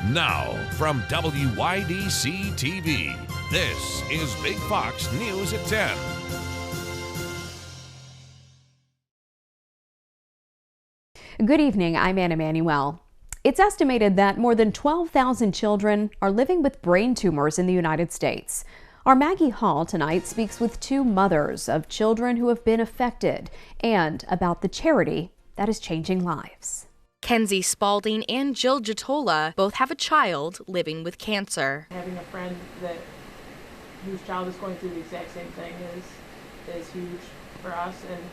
Now, from WYDC TV, this is Big Fox News at 10. Good evening, I'm Anna Manuel. It's estimated that more than 12,000 children are living with brain tumors in the United States. Our Maggie Hall tonight speaks with two mothers of children who have been affected and about the charity that is changing lives. Kenzie Spalding and Jill Jatola both have a child living with cancer. Having a friend whose child is going through the exact same thing is huge for us, and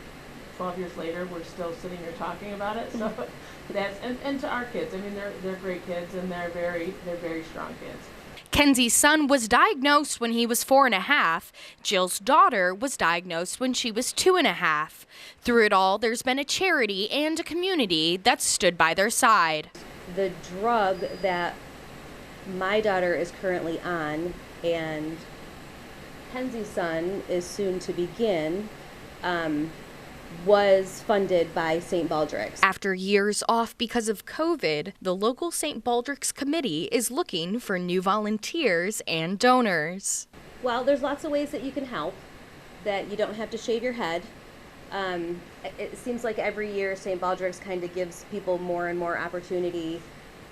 12 years later we're still sitting here talking about it. So that's and to our kids, I mean they're great kids and they're very strong kids. Kenzie's son was diagnosed when he was 4.5. Jill's daughter was diagnosed when she was 2.5. Through it all, there's been a charity and a community that stood by their side. The drug that my daughter is currently on and Kenzie's son is soon to begin was funded by St. Baldrick's. After years off because of COVID, the local St. Baldrick's committee is looking for new volunteers and donors. Well, there's lots of ways that you can help, that you don't have to shave your head. It seems like every year St. Baldrick's kind of gives people more and more opportunity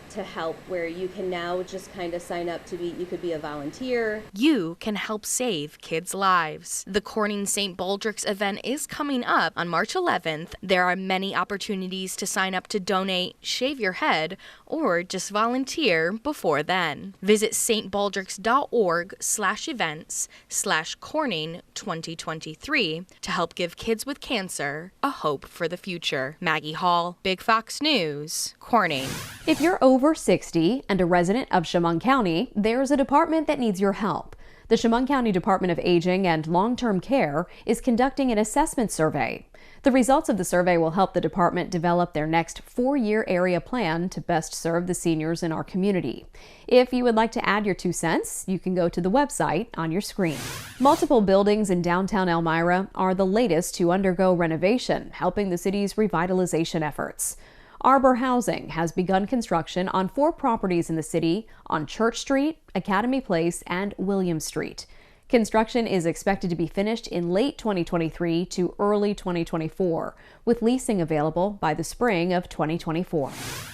to help, where you can now just kind of sign up to you could be a volunteer. You can help save kids' lives. The Corning St. Baldrick's event is coming up on March 11th. There are many opportunities to sign up to donate, shave your head, or just volunteer before then. Visit stbaldricks.org/events/Corning 2023 to help give kids with cancer a hope for the future. Maggie Hall, Big Fox News, Corning. If you're over 60 and a resident of Chemung County, there's a department that needs your help. The Chemung County Department of Aging and Long-Term Care is conducting an assessment survey. The results of the survey will help the department develop their next 4-year area plan to best serve the seniors in our community. If you would like to add your 2 cents, you can go to the website on your screen. Multiple buildings in downtown Elmira are the latest to undergo renovation, helping the city's revitalization efforts. Arbor Housing has begun construction on 4 properties in the city on Church Street, Academy Place, and William Street. Construction is expected to be finished in late 2023 to early 2024, with leasing available by the spring of 2024.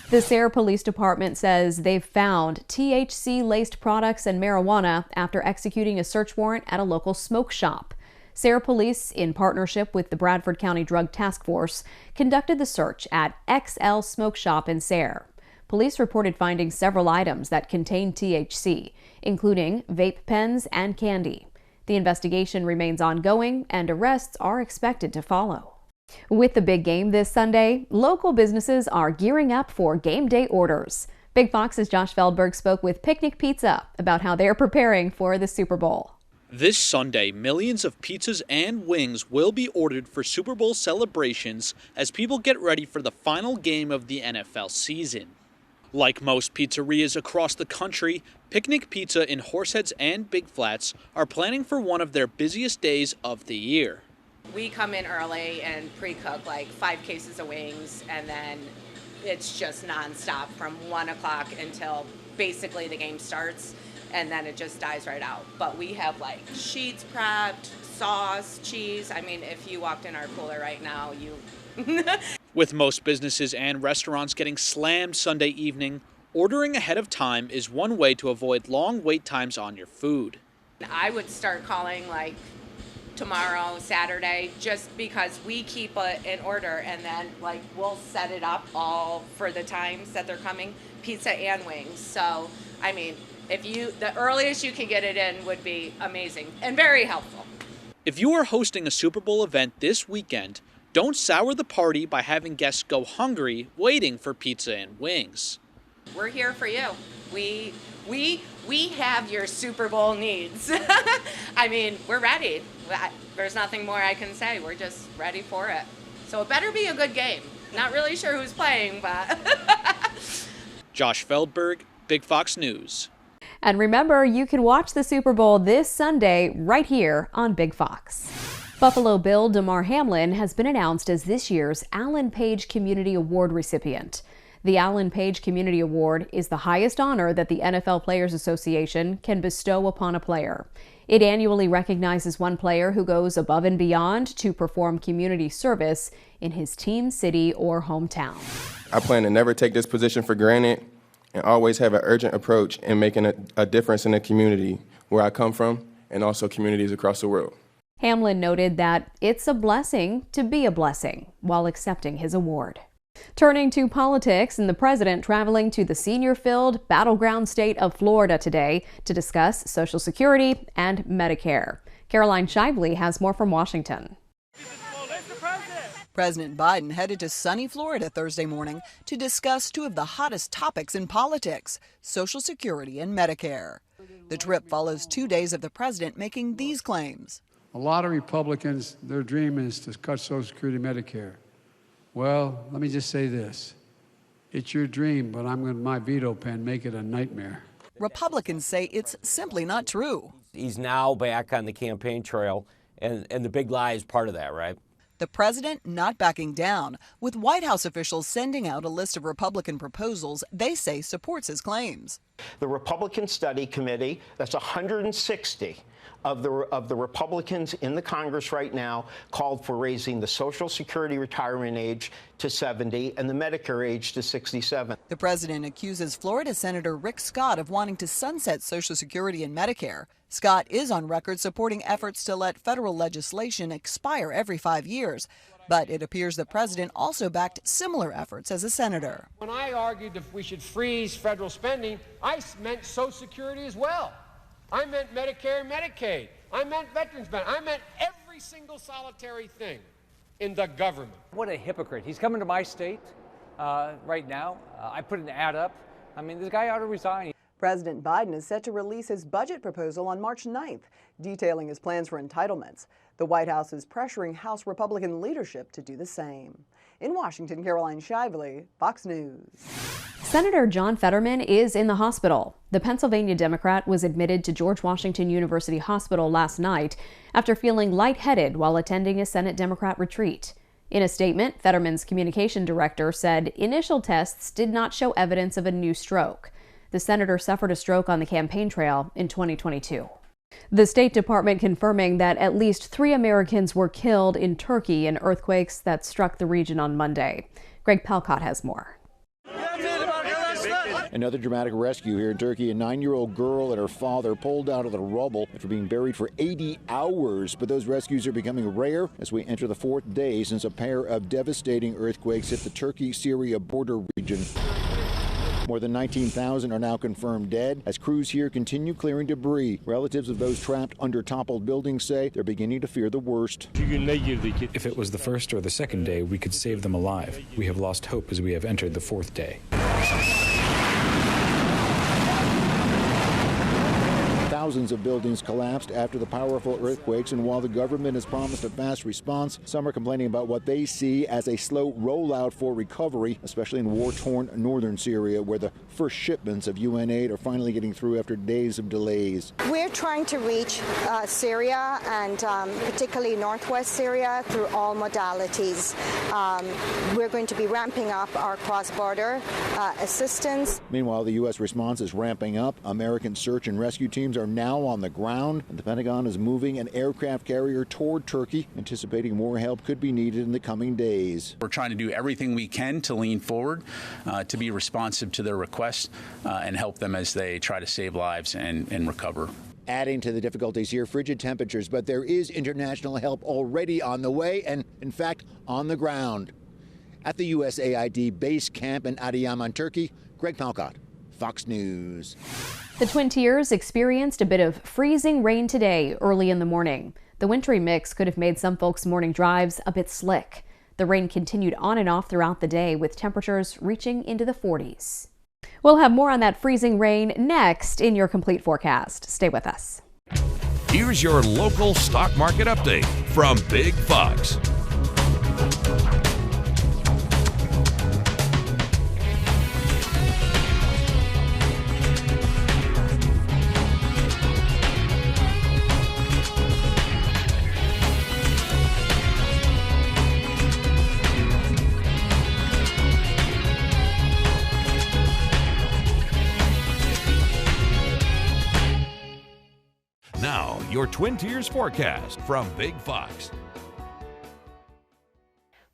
The Sayre Police Department says they've found THC-laced products and marijuana after executing a search warrant at a local smoke shop. Sayre Police, in partnership with the Bradford County Drug Task Force, conducted the search at XL Smoke Shop in Sayre. Police reported finding several items that contained THC, including vape pens and candy. The investigation remains ongoing, and arrests are expected to follow. With the big game this Sunday, local businesses are gearing up for game day orders. Big Fox's Josh Feldberg spoke with Picnic Pizza about how they're preparing for the Super Bowl. This Sunday, millions of pizzas and wings will be ordered for Super Bowl celebrations as people get ready for the final game of the NFL season. Like most pizzerias across the country, Picnic Pizza in Horseheads and Big Flats are planning for one of their busiest days of the year. We come in early and pre-cook like 5 cases of wings, and then it's just nonstop from 1 o'clock until basically the game starts. And then it just dies right out. But we have like sheets prepped, sauce, cheese. I mean, if you walked in our cooler right now, you... With most businesses and restaurants getting slammed Sunday evening, ordering ahead of time is one way to avoid long wait times on your food. I would start calling like tomorrow, Saturday, just because we keep an order, and then like we'll set it up all for the times that they're coming, pizza and wings. So, I mean, the earliest you can get it in would be amazing and very helpful. If you are hosting a Super Bowl event this weekend, don't sour the party by having guests go hungry waiting for pizza and wings. We're here for you. We have your Super Bowl needs. I mean, we're ready. There's nothing more I can say. We're just ready for it. So it better be a good game. Not really sure who's playing, but... Josh Feldberg, Big Fox News. And remember, you can watch the Super Bowl this Sunday right here on Big Fox. Buffalo Bill Damar Hamlin has been announced as this year's Alan Page Community Award recipient. The Alan Page Community Award is the highest honor that the NFL Players Association can bestow upon a player. It annually recognizes one player who goes above and beyond to perform community service in his team, city, or hometown. I plan to never take this position for granted and always have an urgent approach in making a difference in the community where I come from and also communities across the world. Hamlin noted that it's a blessing to be a blessing while accepting his award. Turning to politics, and the president traveling to the senior-filled battleground state of Florida today to discuss Social Security and Medicare. Caroline Shively has more from Washington. President Biden headed to sunny Florida Thursday morning to discuss two of the hottest topics in politics, Social Security and Medicare. The trip follows 2 days of the president making these claims. A lot of Republicans, their dream is to cut Social Security and Medicare. Well, let me just say this. It's your dream, but I'm going to, my veto pen, make it a nightmare. Republicans say it's simply not true. He's now back on the campaign trail, and the big lie is part of that, right? The president not backing down, with White House officials sending out a list of Republican proposals they say supports his claims. The Republican Study Committee, that's 160 of the Republicans in the Congress right now, called for raising the Social Security retirement age to 70 and the Medicare age to 67. The president accuses Florida Senator Rick Scott of wanting to sunset Social Security and Medicare. Scott is on record supporting efforts to let federal legislation expire every 5 years. But it appears the president also backed similar efforts as a senator. When I argued that we should freeze federal spending, I meant Social Security as well. I meant Medicare and Medicaid. I meant veterans benefits. I meant every single solitary thing in the government. What a hypocrite. He's coming to my state right now. I put an ad up. I mean, this guy ought to resign. President Biden is set to release his budget proposal on March 9th, detailing his plans for entitlements. The White House is pressuring House Republican leadership to do the same. In Washington, Caroline Shively, Fox News. Senator John Fetterman is in the hospital. The Pennsylvania Democrat was admitted to George Washington University Hospital last night after feeling lightheaded while attending a Senate Democrat retreat. In a statement, Fetterman's communication director said initial tests did not show evidence of a new stroke. The senator suffered a stroke on the campaign trail in 2022. The State Department confirming that at least 3 Americans were killed in Turkey in earthquakes that struck the region on Monday. Greg Palcott has more. Another dramatic rescue here in Turkey. A 9-year-old girl and her father pulled out of the rubble after being buried for 80 hours. But those rescues are becoming rare as we enter the 4th day since a pair of devastating earthquakes hit the Turkey-Syria border region. More than 19,000 are now confirmed dead as crews here continue clearing debris. Relatives of those trapped under toppled buildings say they're beginning to fear the worst. If it was the first or the second day, we could save them alive. We have lost hope as we have entered the 4th day. Thousands of buildings collapsed after the powerful earthquakes, and while the government has promised a fast response, some are complaining about what they see as a slow rollout for recovery, especially in war-torn northern Syria, where the first shipments of UN aid are finally getting through after days of delays. We're trying to reach Syria and particularly northwest Syria through all modalities. We're going to be ramping up our cross-border assistance. Meanwhile, the U.S. response is ramping up. American search and rescue teams are now on the ground, and the Pentagon is moving an aircraft carrier toward Turkey, anticipating more help could be needed in the coming days. We're trying to do everything we can to lean forward, to be responsive to their requests, and help them as they try to save lives and recover. Adding to the difficulties here, frigid temperatures, but there is international help already on the way and, in fact, on the ground. At the USAID base camp in Adıyaman, Turkey, Greg Palcott, Fox News. The Twin Tiers experienced a bit of freezing rain today early in the morning. The wintry mix could have made some folks' morning drives a bit slick. The rain continued on and off throughout the day, with temperatures reaching into the 40s. We'll have more on that freezing rain next in your complete forecast. Stay with us. Here's your local stock market update from Big Fox. your Twin Tiers forecast from Big Fox.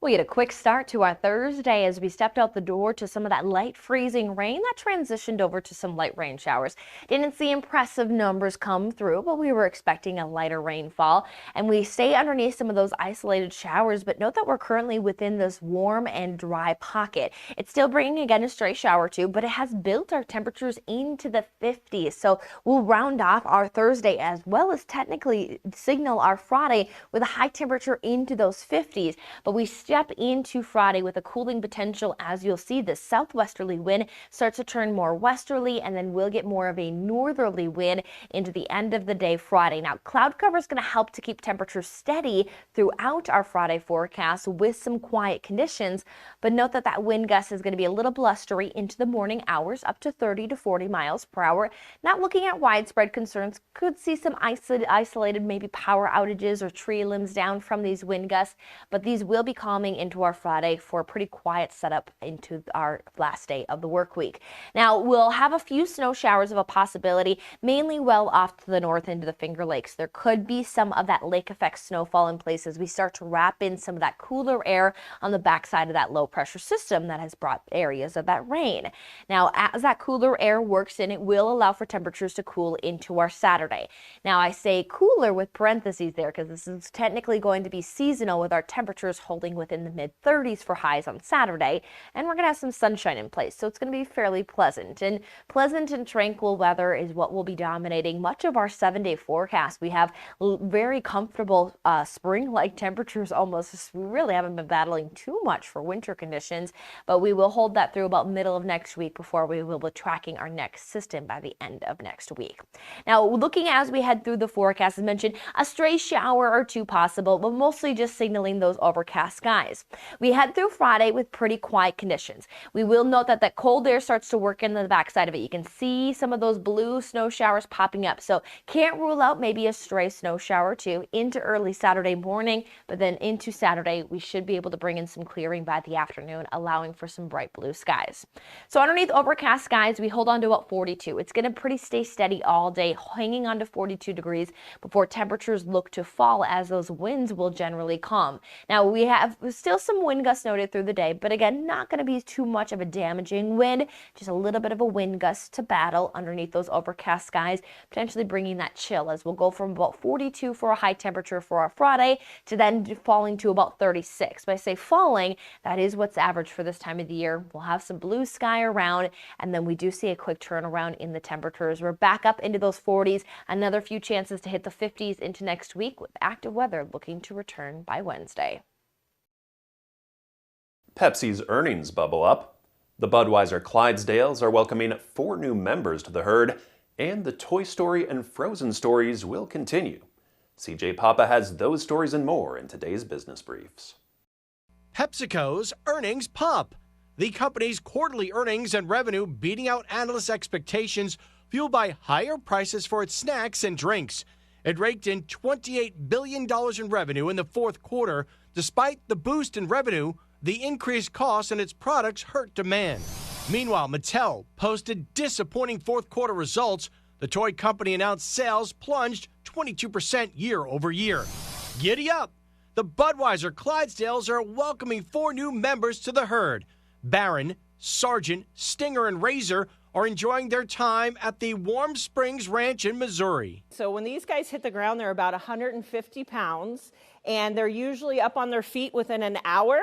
We had a quick start to our Thursday as we stepped out the door to some of that light freezing rain that transitioned over to some light rain showers. Didn't see impressive numbers come through, but we were expecting a lighter rainfall, and we stay underneath some of those isolated showers. But note that we're currently within this warm and dry pocket. It's still bringing again a stray shower or two, but it has built our temperatures into the 50s. So we'll round off our Thursday as well as technically signal our Friday with a high temperature into those 50s. But we step into Friday with a cooling potential as you'll see the southwesterly wind starts to turn more westerly, and then we'll get more of a northerly wind into the end of the day Friday. Now, cloud cover is going to help to keep temperatures steady throughout our Friday forecast with some quiet conditions, but note that that wind gust is going to be a little blustery into the morning hours, up to 30 to 40 miles per hour. Not looking at widespread concerns, could see some isolated maybe power outages or tree limbs down from these wind gusts, but these will be calming into our Friday for a pretty quiet setup into our last day of the work week. Now, we'll have a few snow showers of a possibility, mainly well off to the north into the Finger Lakes. There could be some of that lake effect snowfall in places. We start to wrap in some of that cooler air on the backside of that low pressure system that has brought areas of that rain. Now, as that cooler air works in, it will allow for temperatures to cool into our Saturday. Now, I say cooler with parentheses there because this is technically going to be seasonal with our temperatures holding within the mid-30s for highs on Saturday, and we're going to have some sunshine in place, so it's going to be fairly pleasant. And pleasant and tranquil weather is what will be dominating much of our 7-day forecast. We have very comfortable spring-like temperatures almost. We really haven't been battling too much for winter conditions, but we will hold that through about middle of next week before we will be tracking our next system by the end of next week. Now, looking as we head through the forecast, as mentioned, a stray shower or two possible, but mostly just signaling those overcast skies. We head through Friday with pretty quiet conditions. We will note that that cold air starts to work in the backside of it. You can see some of those blue snow showers popping up, so can't rule out maybe a stray snow shower or two into early Saturday morning, but then into Saturday we should be able to bring in some clearing by the afternoon, allowing for some bright blue skies. So underneath overcast skies, we hold on to about 42. It's going to stay steady all day, hanging on to 42 degrees before temperatures look to fall as those winds will generally calm. Now, we have still some wind gusts noted through the day, but again, not going to be too much of a damaging wind, just a little bit of a wind gust to battle underneath those overcast skies, potentially bringing that chill as we'll go from about 42 for a high temperature for our Friday to then falling to about 36. When I say falling, that is what's average for this time of the year. We'll have some blue sky around, and then we do see a quick turnaround in the temperatures. We're back up into those 40s, another few chances to hit the 50s into next week with active weather looking to return by Wednesday. Pepsi's earnings bubble up. The Budweiser Clydesdales are welcoming 4 new members to the herd, and the Toy Story and Frozen stories will continue. CJ Papa has those stories and more in today's Business Briefs. PepsiCo's earnings pop. The company's quarterly earnings and revenue beating out analysts' expectations, fueled by higher prices for its snacks and drinks. It raked in $28 billion in revenue in the fourth quarter. Despite the boost in revenue, the increased costs in its products hurt demand. Meanwhile, Mattel posted disappointing fourth quarter results. The toy company announced sales plunged 22% year over year. Giddy up! The Budweiser Clydesdales are welcoming 4 new members to the herd. Baron, Sergeant, Stinger, and Razor are enjoying their time at the Warm Springs Ranch in Missouri. So when these guys hit the ground, they're about 150 pounds, and they're usually up on their feet within an hour.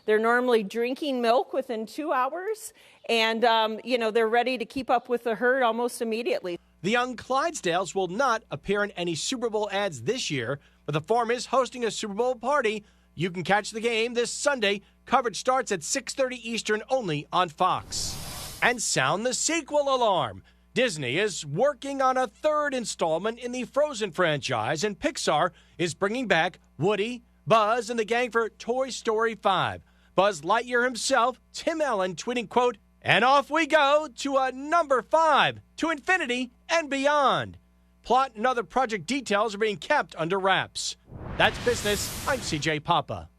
They're normally drinking milk within 2 hours, and, they're ready to keep up with the herd almost immediately. The young Clydesdales will not appear in any Super Bowl ads this year, but the farm is hosting a Super Bowl party. You can catch the game this Sunday. Coverage starts at 6:30 Eastern only on Fox. And sound the sequel alarm. Disney is working on a 3rd installment in the Frozen franchise, and Pixar is bringing back Woody, Buzz, and the gang for Toy Story 5. Buzz Lightyear himself, Tim Allen, tweeting, quote, "And off we go to a number 5, to infinity and beyond." Plot and other project details are being kept under wraps. That's business. I'm CJ Papa.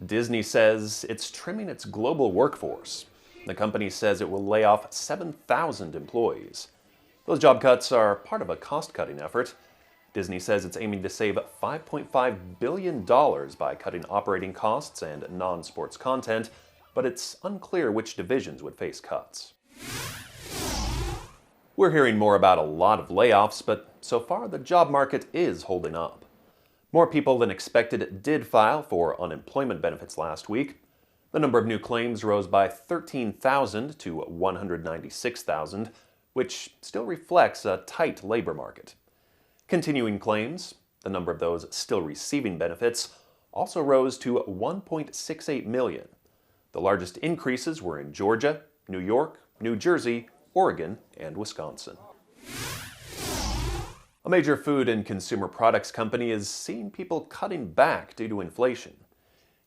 Disney says it's trimming its global workforce. The company says it will lay off 7,000 employees. Those job cuts are part of a cost-cutting effort. Disney says it's aiming to save $5.5 billion by cutting operating costs and non-sports content, but it's unclear which divisions would face cuts. We're hearing more about a lot of layoffs, but so far the job market is holding up. More people than expected did file for unemployment benefits last week. The number of new claims rose by 13,000 to 196,000, which still reflects a tight labor market. Continuing claims, the number of those still receiving benefits, also rose to 1.68 million. The largest increases were in Georgia, New York, New Jersey, Oregon, and Wisconsin. A major food and consumer products company is seeing people cutting back due to inflation.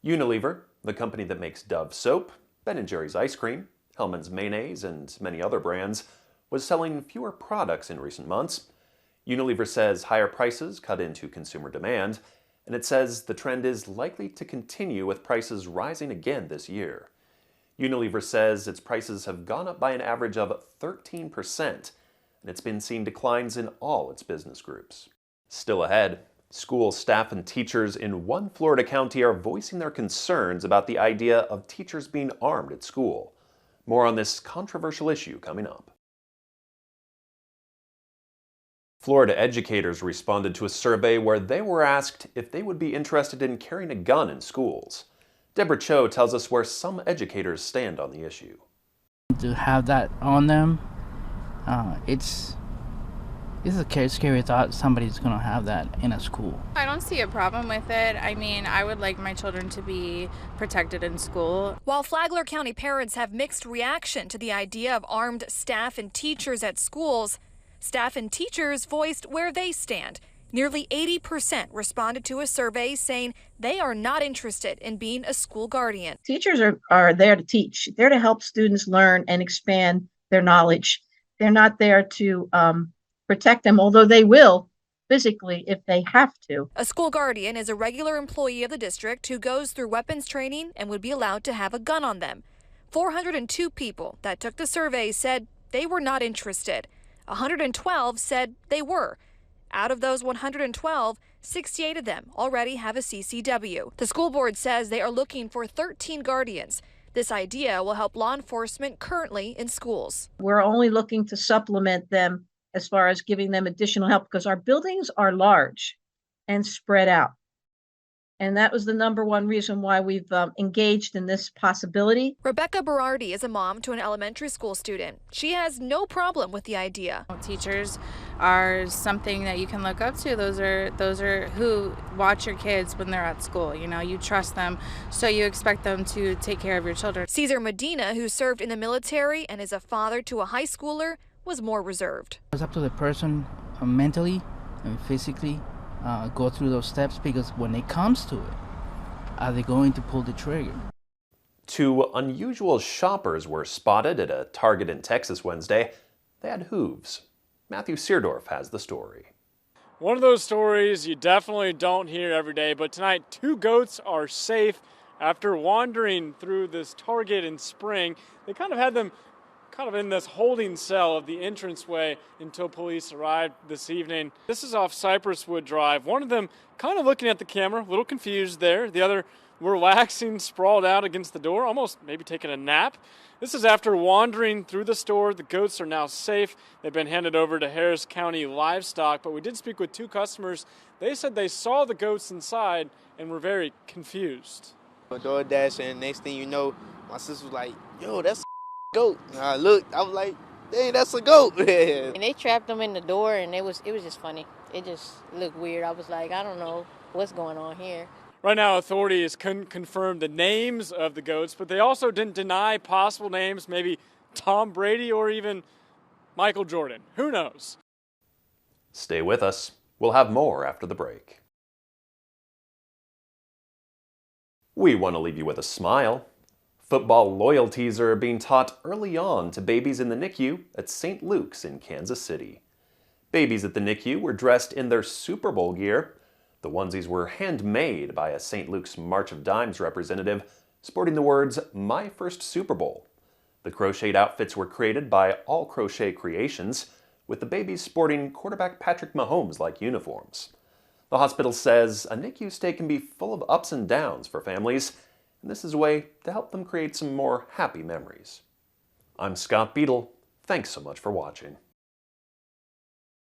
Unilever, the company that makes Dove soap, Ben & Jerry's ice cream, Hellmann's mayonnaise, and many other brands, was selling fewer products in recent months. Unilever says higher prices cut into consumer demand, and it says the trend is likely to continue with prices rising again this year. Unilever says its prices have gone up by an average of 13%, and it's been seeing declines in all its business groups. Still ahead, school staff and teachers in one Florida county are voicing their concerns about the idea of teachers being armed at school. More on this controversial issue coming up. Florida educators responded to a survey where they were asked if they would be interested in carrying a gun in schools. Deborah Cho tells us where some educators stand on the issue. To have that on them, it's a scary thought somebody's going to have that in a school. I don't see a problem with it. I mean, I would like my children to be protected in school. While Flagler County parents have mixed reaction to the idea of armed staff and teachers at schools, staff and teachers voiced where they stand. Nearly 80% responded to a survey saying they are not interested in being a school guardian. Teachers are there to teach. They're to help students learn and expand their knowledge. They're not there to protect them, although they will physically if they have to. A school guardian is a regular employee of the district who goes through weapons training and would be allowed to have a gun on them. 402 people that took the survey said they were not interested. 112 said they were. Out of those 112, 68 of them already have a CCW. The school board says they are looking for 13 guardians. This idea will help law enforcement currently in schools. We're only looking to supplement them as far as giving them additional help because our buildings are large and spread out. And that was the number one reason why we've engaged in this possibility. Rebecca Berardi is a mom to an elementary school student. She has no problem with the idea. Teachers are something that you can look up to. Those are who watch your kids when they're at school. You know, you trust them, so you expect them to take care of your children. Cesar Medina, who served in the military and is a father to a high schooler, was more reserved. It's up to the person mentally and physically go through those steps, because when it comes to it, are they going to pull the trigger? Two unusual shoppers were spotted at a Target in Texas Wednesday. They had hooves. Matthew Seardorf has the story. One of those stories you definitely don't hear every day, but tonight 2 goats are safe after wandering through this Target in Spring. They kind of had them in this holding cell of the entranceway until police arrived this evening. This is off Cypresswood Drive. One of them kind of looking at the camera, a little confused there. The other relaxing, sprawled out against the door, almost maybe taking a nap. This is after wandering through the store. The goats are now safe. They've been handed over to Harris County Livestock, but we did speak with 2 customers. They said they saw the goats inside and were very confused. DoorDash, and next thing you know, my sister was like, yo, that's a goat. And I looked, I was like, dang, that's a goat. And they trapped them in the door, and it was just funny. It just looked weird. I was like, I don't know what's going on here. Right now, authorities couldn't confirm the names of the goats, but they also didn't deny possible names, maybe Tom Brady or even Michael Jordan. Who knows? Stay with us. We'll have more after the break. We want to leave you with a smile. Football loyalties are being taught early on to babies in the NICU at St. Luke's in Kansas City. Babies at the NICU were dressed in their Super Bowl gear. The onesies were handmade by a St. Luke's March of Dimes representative, sporting the words, "My First Super Bowl." The crocheted outfits were created by All Crochet Creations, with the babies sporting quarterback Patrick Mahomes-like uniforms. The hospital says a NICU stay can be full of ups and downs for families, and this is a way to help them create some more happy memories. I'm Scott Beadle. Thanks so much for watching.